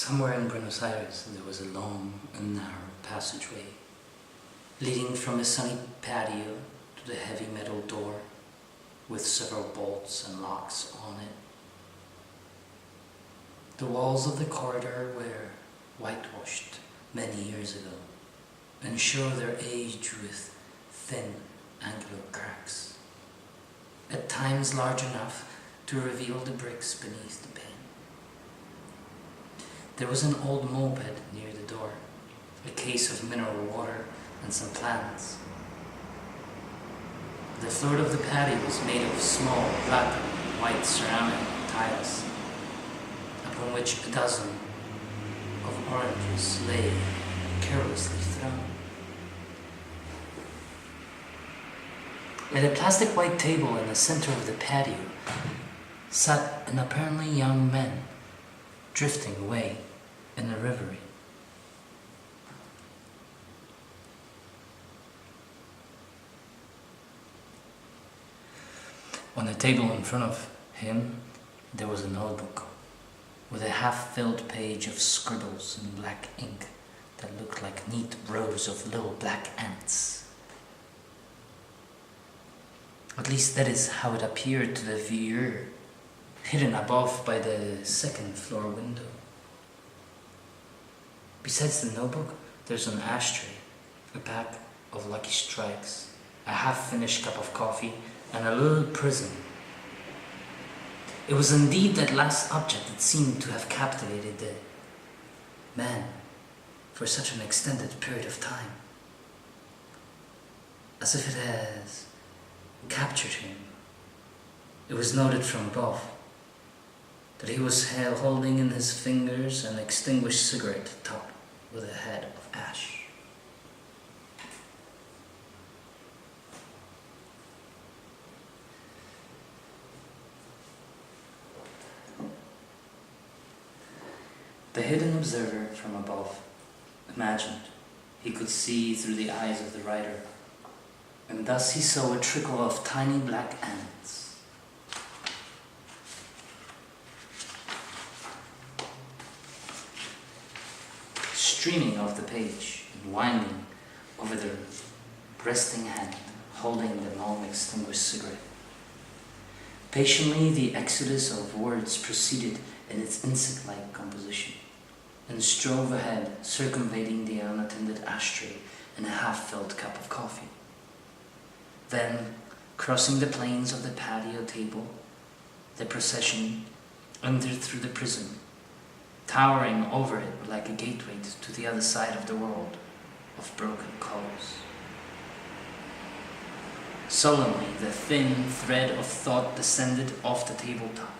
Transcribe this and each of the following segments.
Somewhere in Buenos Aires there was a long and narrow passageway leading from a sunny patio to the heavy metal door with several bolts and locks on it. The walls of the corridor were whitewashed many years ago and show their age with thin angular cracks, at times large enough to reveal the bricks beneath the paint. There was an old moped near the door, a case of mineral water and some plants. The floor of the patio was made of small black and white ceramic tiles, upon which a dozen of oranges lay carelessly thrown. At a plastic white table in the center of the patio sat an apparently young man, drifting away in a reverie. On the table in front of him, there was a notebook with a half-filled page of scribbles in black ink that looked like neat rows of little black ants. At least that is how it appeared to the viewer, hidden above by the second floor window. Besides the notebook, there's an ashtray, a pack of Lucky Strikes, a half-finished cup of coffee, and a little prism. It was indeed that last object that seemed to have captivated the man for such an extended period of time, as if it has captured him. It was noted from above that he was holding in his fingers an extinguished cigarette topped with a head of ash. The hidden observer from above imagined he could see through the eyes of the writer, and thus he saw a trickle of tiny black ants. Streaming off the page and winding over the resting hand holding the long extinguished cigarette. Patiently the exodus of words proceeded in its insect-like composition and strove ahead, circumventing the unattended ashtray and a half-filled cup of coffee. Then, crossing the plains of the patio table, the procession entered through the prism, towering over it like a gateway to the other side of the world of broken colors. Solemnly, the thin thread of thought descended off the tabletop.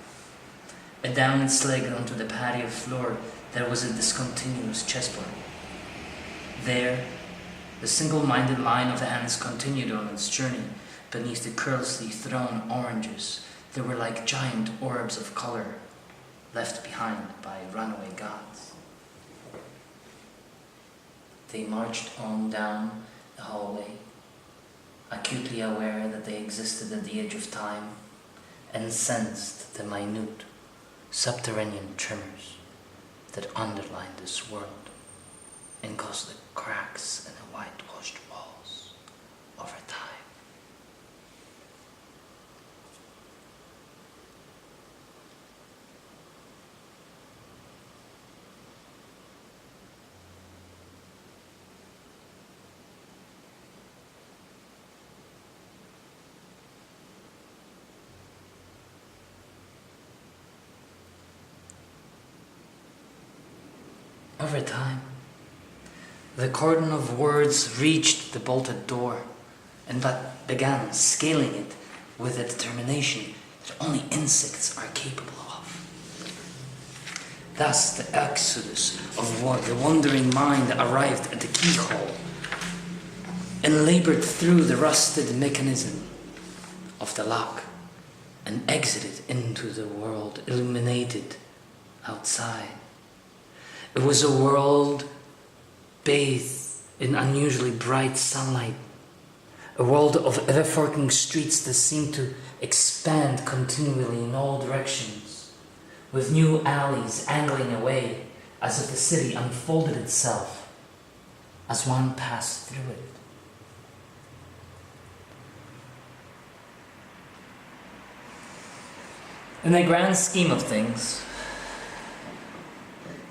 Down its leg onto the patio floor, there was a discontinuous chessboard. There, the single-minded line of ants continued on its journey beneath the carelessly thrown oranges that were like giant orbs of color left behind by runaway gods. They marched on down the hallway, acutely aware that they existed at the edge of time, and sensed the minute subterranean tremors that underlined this world and caused the cracks in the whitewashed walls over time. Over time, the cordon of words reached the bolted door, and that began scaling it with a determination that only insects are capable of. Thus, the exodus of the wandering mind arrived at the keyhole and labored through the rusted mechanism of the lock and exited into the world illuminated outside. It was a world bathed in unusually bright sunlight, a world of ever-forking streets that seemed to expand continually in all directions, with new alleys angling away as if the city unfolded itself as one passed through it. In the grand scheme of things,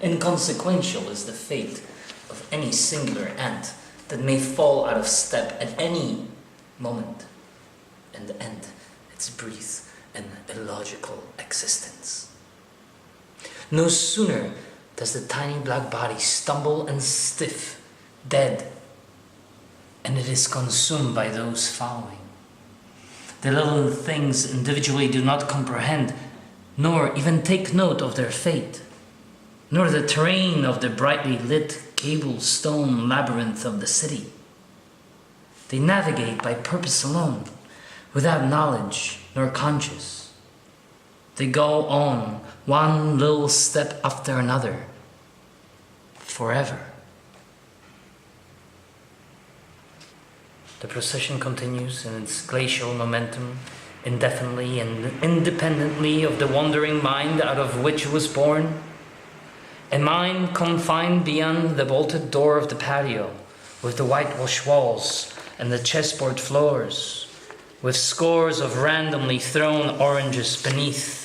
inconsequential is the fate of any singular ant that may fall out of step at any moment and end its brief and illogical existence. No sooner does the tiny black body stumble and stiff, dead, and it is consumed by those following. The little things individually do not comprehend, nor even take note of their fate, nor the terrain of the brightly lit cobblestone labyrinth of the city. They navigate by purpose alone, without knowledge nor conscience. They go on one little step after another, forever. The procession continues in its glacial momentum, indefinitely and independently of the wandering mind out of which it was born. A mind confined beyond the bolted door of the patio, with the whitewashed walls and the chessboard floors, with scores of randomly thrown oranges beneath,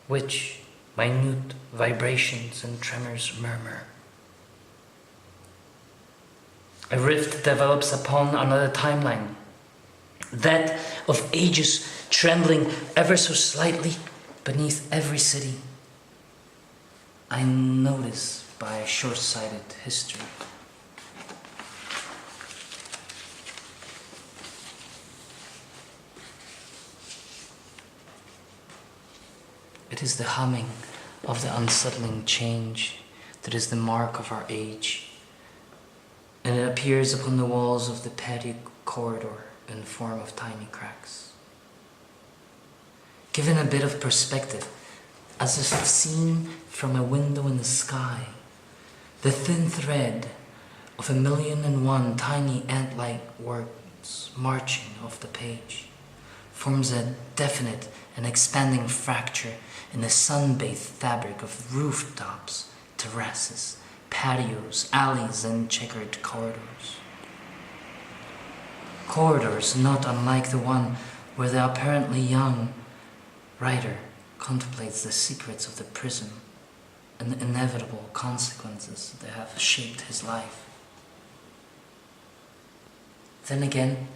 which minute vibrations and tremors murmur. A rift develops upon another timeline, that of ages trembling ever so slightly beneath every city. I notice by a short-sighted history. It is the humming of the unsettling change that is the mark of our age, and it appears upon the walls of the patio corridor in the form of tiny cracks. Given a bit of perspective, as if seen from a window in the sky, the thin thread of 1,000,001 tiny ant-like words marching off the page forms a definite and expanding fracture in the sun-bathed fabric of rooftops, terraces, patios, alleys, and checkered corridors. Corridors not unlike the one where the apparently young writer contemplates the secrets of the prism and the inevitable consequences that have shaped his life. Then again,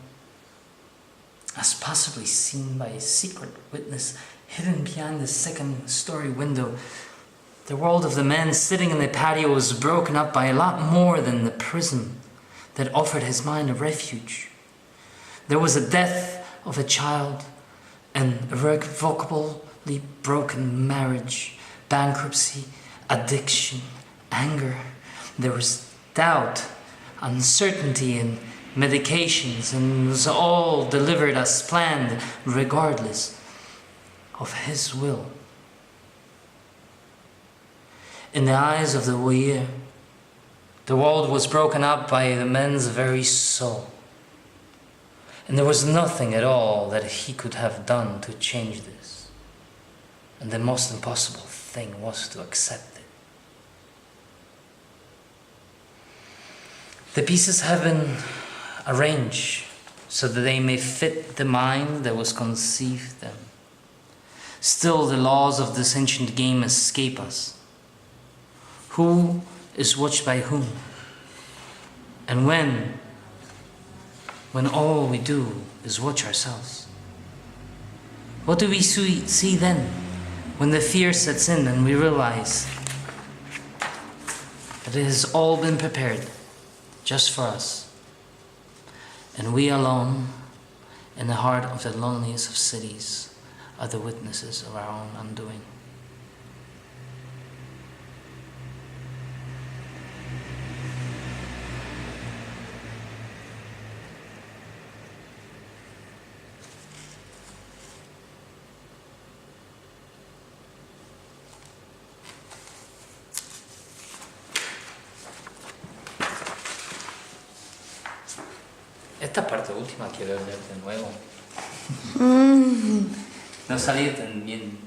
as possibly seen by a secret witness hidden behind the second-story window, the world of the man sitting in the patio was broken up by a lot more than the prism that offered his mind a refuge. There was the death of a child, an irrevocably broken marriage, bankruptcy, addiction, anger. There was doubt, uncertainty, and medications, and it was all delivered as planned, regardless of his will. In the eyes of the voyeur, the world was broken up by the man's very soul, and there was nothing at all that he could have done to change this, and the most impossible thing was to accept it. The pieces have been arranged so that they may fit the mind that was conceived them. Still, the laws of this ancient game escape us. Who is watched by whom? And when all we do is watch ourselves? What do we see then, when the fear sets in and we realize that it has all been prepared just for us, and we alone, in the heart of the loneliest of cities, are the witnesses of our own undoing? Esta parte última quiero leer de nuevo. No salí tan bien.